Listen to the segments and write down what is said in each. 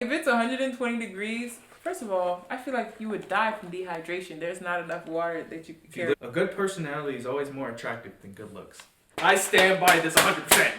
If it's 120 degrees, first of all, I feel like you would die from dehydration. There's not enough water that you could carry. A good personality is always more attractive than good looks. I stand by this 100%.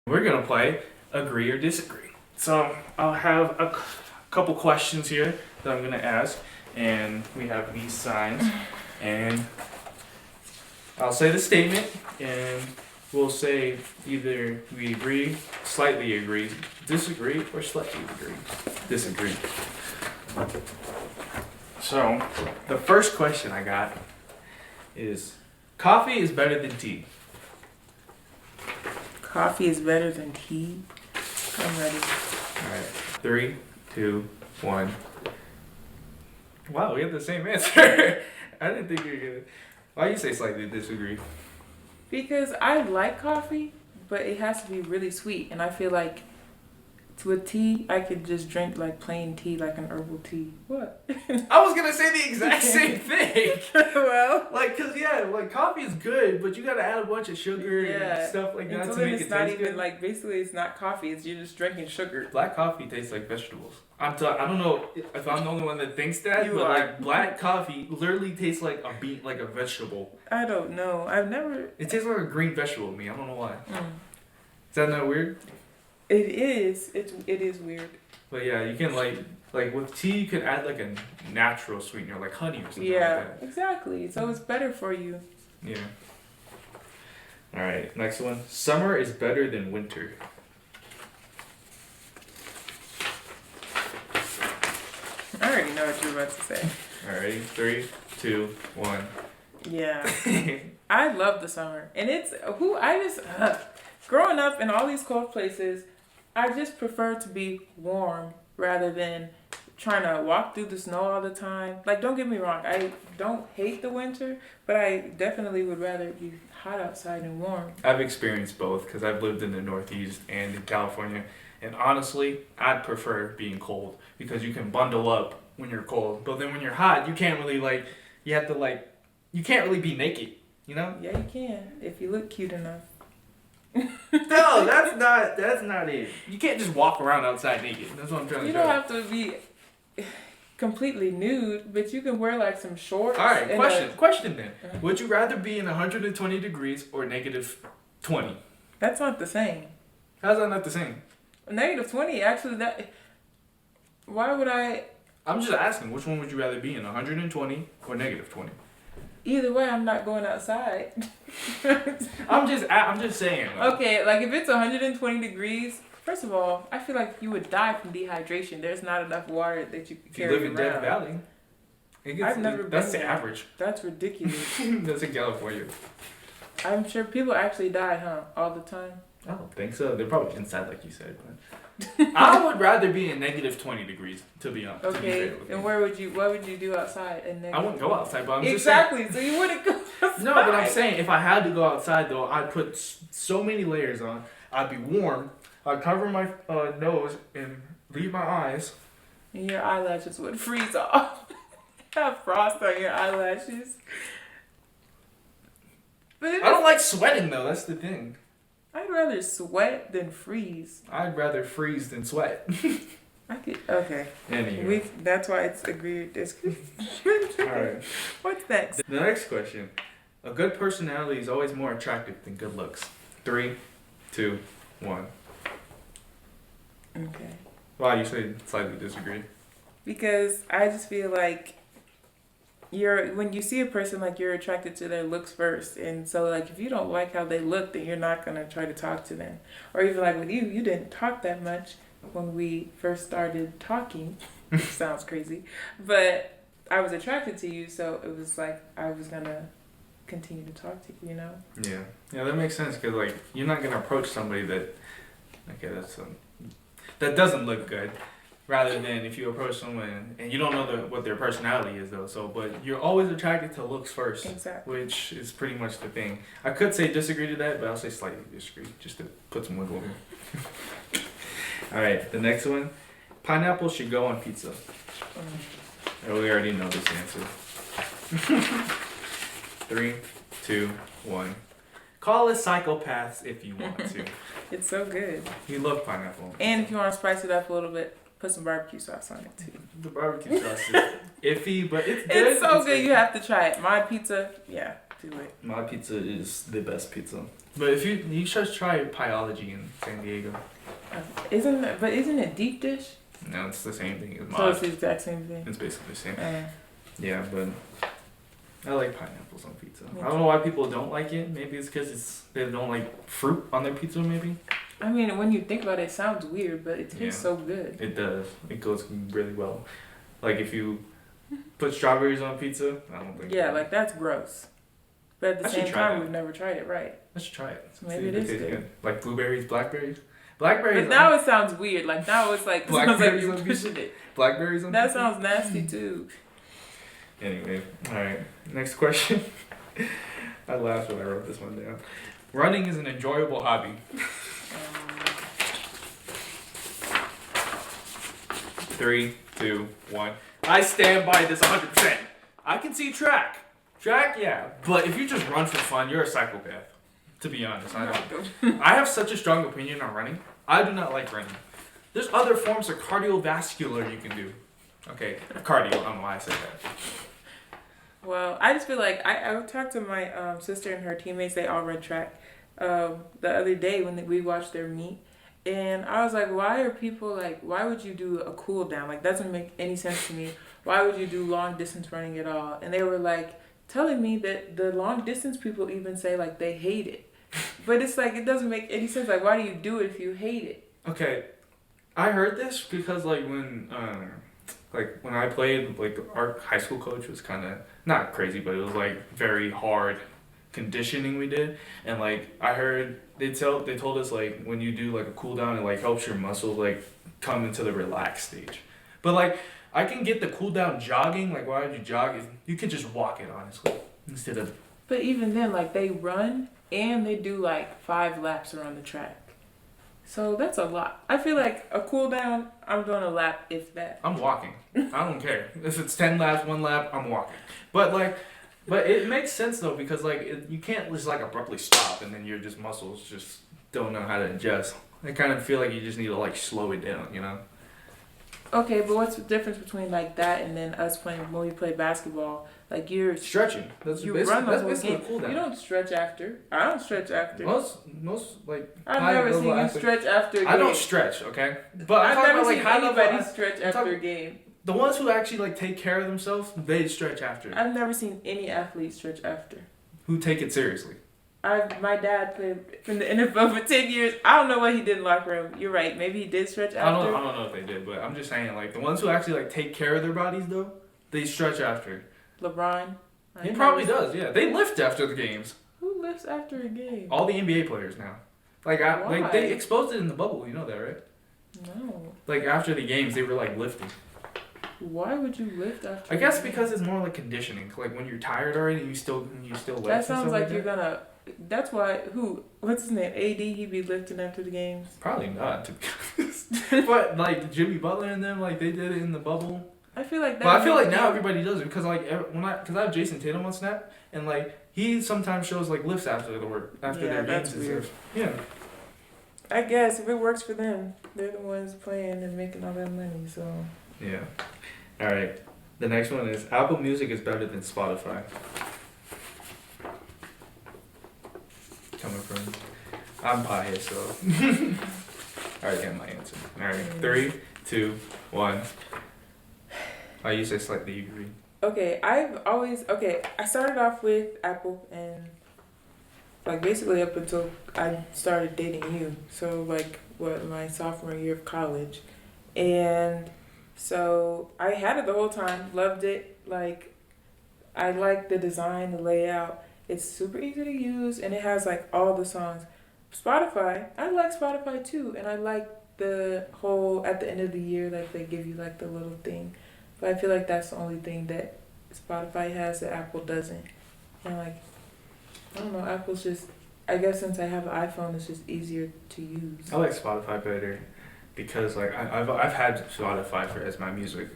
We're gonna play agree or disagree. So I'll have a couple questions here that I'm gonna ask, and we have these signs, and I'll say the statement, and we'll say either we agree, slightly agree, disagree, or slightly agree, disagree. So the first question I got is, coffee is better than tea. Coffee is better than tea. I'm ready. Alright. 3, 2, 1. Wow, we have the same answer. I didn't think you were gonna. Why you say slightly disagree? Because I like coffee, but it has to be really sweet. And I feel like with tea, I could just drink like plain tea, like an herbal tea. What? I was gonna say the exact same thing. Well, Like, cause like coffee is good, but you gotta add a bunch of sugar and stuff like that and to so then make it's it not taste even good. like, basically it's not coffee. It's you're just drinking sugar. Black coffee tastes like vegetables. I don't know if I'm the only one that thinks that, You but are. like black coffee literally tastes like a beet, like a vegetable. I don't know. I've never. It tastes like a green vegetable to me. I don't know why. Is that not weird? It is. It is weird. But yeah, you can like with tea, you can add like a natural sweetener, like honey or something Yeah, like that. exactly. So it's better for you. Yeah. All right, next one. Summer is better than winter. I already know what you're about to say. All right, 3, 2, 1. Yeah. I love the summer. And growing up in all these cold places, I just prefer to be warm rather than trying to walk through the snow all the time. Like, don't get me wrong, I don't hate the winter, but I definitely would rather be hot outside and warm. I've experienced both because I've lived in the Northeast and in California. And honestly, I'd prefer being cold because you can bundle up when you're cold. But then when you're hot, you can't really you can't really be naked, you know? Yeah, you can, if you look cute enough. No, that's not it. You can't just walk around outside naked. That's what I'm trying to You show. don't have to be completely nude, but you can wear like some shorts. All right, question then. Uh-huh. Would you rather be in 120 degrees or negative 20? That's not the same. How's that not the same? Negative 20, actually, why would I? I'm just asking, which one would you rather be in, 120 or negative 20? Either way, I'm not going outside. I'm just saying. Okay, like if it's 120 degrees, first of all, I feel like you would die from dehydration. There's not enough water that you could If you carry live in around. Death Valley, I've never been that's the there. average. That's ridiculous. That's in California. I'm sure people actually die, huh? All the time. I don't think so. They're probably inside, like you said. But I would rather be in negative 20 degrees, to be honest. Okay, and what would you do outside? I wouldn't go outside, but I'm exactly. So you wouldn't go outside. No, but I'm saying if I had to go outside though, I'd put so many layers on. I'd be warm. I'd cover my nose and leave my eyes. And your eyelashes would freeze off. Have frost on your eyelashes. But I don't like sweating though. That's the thing. I'd rather sweat than freeze. I'd rather freeze than sweat. Okay. Anyway. That's why it's agreed. All right. What's next? The next question. A good personality is always more attractive than good looks. 3, 2, 1. Okay. Wow, you say slightly disagree. Because I just feel like when you see a person, like, you're attracted to their looks first, and so like if you don't like how they look, then you're not gonna try to talk to them. Or even like with you didn't talk that much when we first started talking, which sounds crazy, but I was attracted to you, so it was like I was gonna continue to talk to you, you know? Yeah, that makes sense because like you're not gonna approach somebody that that doesn't look good. Rather than if you approach someone and you don't know what their personality is though, but you're always attracted to looks first. Exactly. Which is pretty much the thing. I could say disagree to that, but I'll say slightly disagree just to put some wiggle room. Alright, the next one. Pineapple should go on pizza. Oh, we already know this answer. 3, 2, 1. Call us psychopaths if you want to. It's so good. We love pineapple. And if you want to spice it up a little bit, Put some barbecue sauce on it too. The barbecue sauce is iffy, but it's good. It's so good. You have to try it. My pizza, yeah, do it. My pizza is the best pizza. But if you should try Pieology in San Diego. Isn't it deep dish? No, it's the same thing as mine. So it's the exact same thing. It's basically the same. Uh, Yeah, but I like pineapples on pizza. Me I don't know why people don't like it. Maybe it's because they don't like fruit on their pizza. Maybe. I mean, when you think about it, it sounds weird, but it tastes so good. It does. It goes really well. Like if you put strawberries on pizza, I don't think. Yeah, like that's gross. But at the same time, we've never tried it, right? I should try it. So maybe it is good. Like blueberries, blackberries. Blackberries. But now it sounds weird. Like now it's like sounds like you're pushing it. Blackberries on That pizza? sounds nasty too. Anyway, all right. Next question. I laughed when I wrote this one down. Running is an enjoyable hobby. 3, 2, 1. I stand by this 100%. I can see track. Track, yeah. But if you just run for fun, you're a psychopath. To be honest, I don't. I have such a strong opinion on running. I do not like running. There's other forms of cardiovascular you can do. Okay, cardio. I don't know why I said that. Well, I just feel like I talked to my sister and her teammates. They all run track the other day when we watched their meet. And I was like, why would you do a cool down? Like, doesn't make any sense to me. Why would you do long distance running at all? And they were like telling me that the long distance people even say like they hate it. But it's like, it doesn't make any sense. Like, why do you do it if you hate it? Okay, I heard this because like when I played, like our high school coach was kind of not crazy, but it was like very hard conditioning we did, and like I heard they told us like when you do like a cool down, it like helps your muscles like come into the relaxed stage. But like I can get the cool down jogging. Like why would you jog? You could just walk it honestly instead of. But even then, like they run and they do like 5 laps around the track. So that's a lot. I feel like a cool down, I'm doing a lap if that. I'm walking. I don't care. If it's 10 laps, 1 lap, I'm walking. But it makes sense though because like you can't just like abruptly stop and then your just muscles just don't know how to adjust. I kind of feel like you just need to like slow it down, you know? Okay, but what's the difference between like that and then us playing when we play basketball? Like you're stretching. You run the whole game. Cool down. You don't stretch after. I don't stretch after. Most like. I've never seen you stretch after a game. I don't stretch, okay? But I've never seen anybody stretch after a game. The ones who actually like take care of themselves, they stretch after. I've never seen any athlete stretch after. Who take it seriously? My dad played in the NFL for 10 years. I don't know what he did in locker room. You're right. Maybe he did stretch after. I don't know if they did, but I'm just saying like the ones who actually like take care of their bodies though, they stretch after. LeBron. He probably does, yeah. They lift after the games. Who lifts after a game? All the NBA players now. Like they exposed it in the bubble, you know that, right? No. Like after the games, they were like lifting. Why would you lift after? I guess because it's more like conditioning. Like when you're tired already, you still lift. That sounds like you're gonna. That's why. What's his name? AD. He'd be lifting after the games. Probably not, to be honest. But like Jimmy Butler and them, like they did it in the bubble. I feel like that. But I feel like now everybody does it because like because I have Jason Tatum on Snap and like he sometimes shows like lifts after their games. That's weird. Yeah. I guess if it works for them, they're the ones playing and making all that money. So. Yeah. All right. The next one is Apple Music is better than Spotify. Coming from, I'm biased, so. I already got my answer. All right. 3, 2, 1. I usually slightly agree. Okay, I started off with Apple and like basically up until I started dating you. So like my sophomore year of college. And so I had it the whole time, loved it. Like I like the design, the layout. It's super easy to use and it has like all the songs. Spotify, I like Spotify too, and I like the whole at the end of the year like they give you like the little thing. But I feel like that's the only thing that Spotify has that Apple doesn't. And like, I don't know, Apple's just, I guess since I have an iPhone, it's just easier to use. I like Spotify better because like I've had Spotify as my music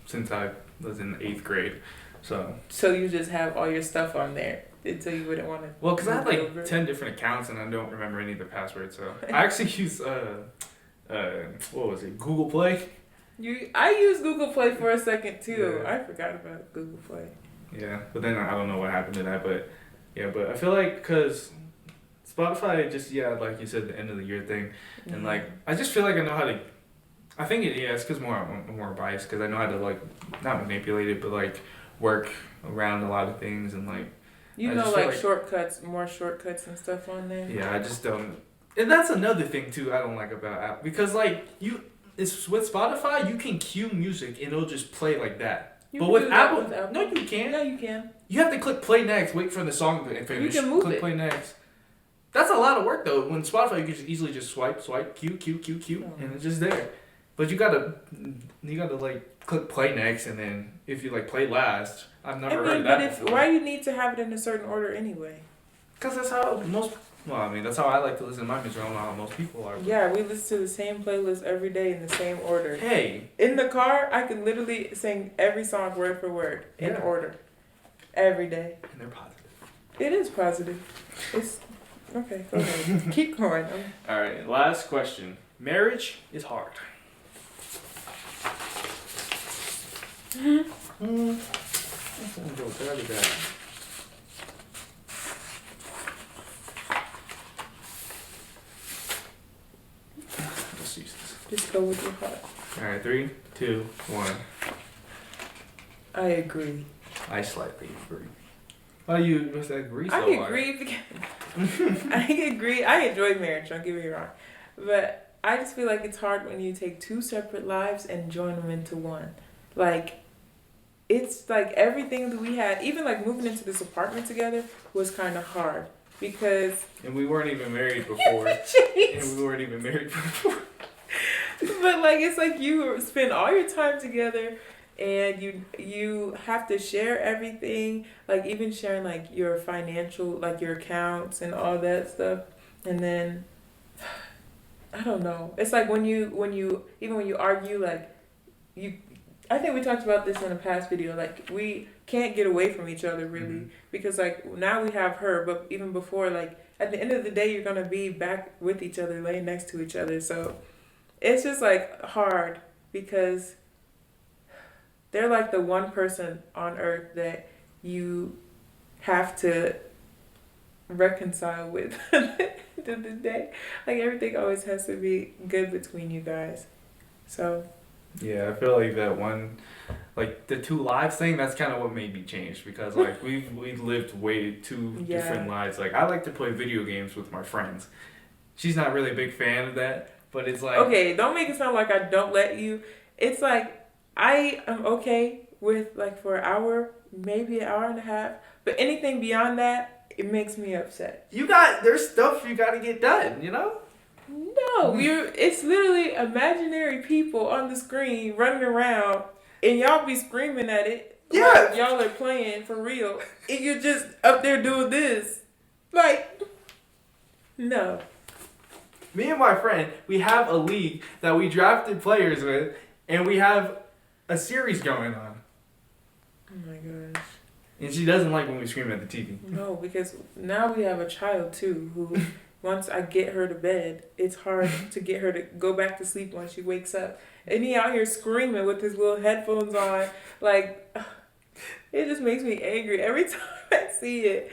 since I was in 8th grade. So you just have all your stuff on there until you wouldn't want to. Well, because I have like 10 different accounts and I don't remember any of the passwords. So I actually use what was it, Google Play. I used Google Play for a second too. Yeah. I forgot about Google Play. Yeah, but then I don't know what happened to that, but yeah, but I feel like because Spotify just, yeah, like you said, the end of the year thing, and like I just feel like I know how to. I think it's because I'm more biased because I know how to like not manipulate it, but like work around a lot of things and like. You I know, just feel like shortcuts, more shortcuts and stuff on there. Yeah, I just don't. And that's another thing too I don't like about Apple because like it's with Spotify you can cue music and it'll just play like that. You But can with do that Apple, with Apple. no, you can't. No, you can. You have to click play next, wait for the song to finish. You can move click it. play next. That's a lot of work though. When Spotify, you can just easily just swipe, cue, and it's just there. But you gotta like click play next, and then if you like play last, I've never heard of that before. Why do you need to have it in a certain order anyway? Because that's how most. Well, I mean, that's how I like to listen to my music. I don't know how most people are. Yeah, we listen to the same playlist every day in the same order. Hey. In the car, I can literally sing every song word for word in order. Every day. And they're positive. It is positive. It's okay. Go ahead. Keep going. All right. Last question. Marriage is hard. Let's use this. Just go with your heart. All right. 3, 2, 1. I agree. I slightly agree. Why do you must agree so I hard? agree because I agree. I enjoy marriage. Don't get me wrong, but I just feel like it's hard when you take two separate lives and join them into one. Like, it's like everything that we had, even like moving into this apartment together, was kind of hard because. And we weren't even married before. But like, it's like you spend all your time together. And you have to share everything, like even sharing like your financial, like your accounts and all that stuff. And then I don't know. It's like when you argue, like I think we talked about this in a past video. Like we can't get away from each other really because like now we have her, but even before, like at the end of the day, you're gonna be back with each other, laying next to each other. So it's just like hard because. They're like the one person on earth that you have to reconcile with to this day. Like everything always has to be good between you guys. So yeah, I feel like that one, like the two lives thing. That's kind of what made me change because like we lived way two different lives. Like I like to play video games with my friends. She's not really a big fan of that, but it's like okay, don't make it sound like I don't let you. It's like. I am okay with like for an hour, maybe an hour and a half, but anything beyond that, it makes me upset. There's stuff you gotta get done, you know? No, it's literally imaginary people on the screen running around, and y'all be screaming at it. Yeah, like y'all are playing for real, and you're just up there doing this, like, no. Me and my friend, we have a league that we drafted players with, and we have a series going on. Oh my gosh. And she doesn't like when we scream at the TV. No, because now we have a child too who once I get her to bed, it's hard to get her to go back to sleep when she wakes up. And he out here screaming with his little headphones on. Like, it just makes me angry every time I see it.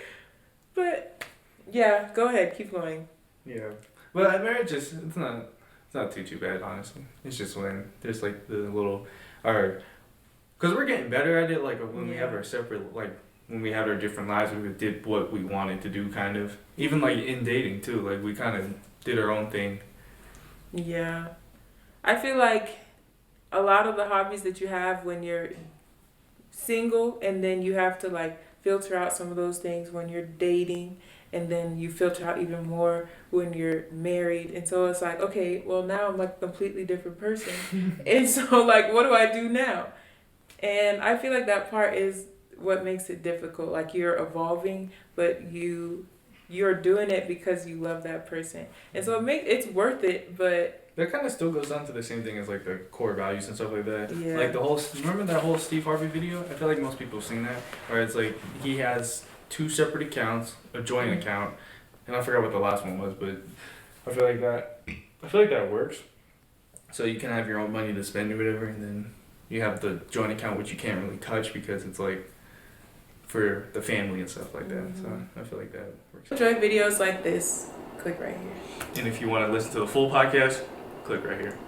But yeah, go ahead, keep going. Yeah. But marriage is it's not too bad, honestly. It's just when there's like the little because we're getting better at it, like when we have our separate, like when we had our different lives, we did what we wanted to do, kind of. Even like in dating too, like we kind of did our own thing. Yeah. I feel like a lot of the hobbies that you have when you're single, and then you have to like filter out some of those things when you're dating, and then you filter out even more when you're married. And so it's like, okay, well now I'm like a completely different person. And so like, what do I do now? And I feel like that part is what makes it difficult. Like you're evolving, but you're doing it because you love that person. And so it's worth it, but that kind of still goes down to the same thing as like the core values and stuff like that. Yeah. Like remember that whole Steve Harvey video? I feel like most people have seen that. Where it's like he has 2 separate accounts, a joint account, and I forgot what the last one was, but I feel like that works. So you can have your own money to spend or whatever, and then you have the joint account, which you can't really touch because it's like for the family and stuff like that. So I feel like that works. Enjoy videos like this, click right here. And if you want to listen to the full podcast, click right here.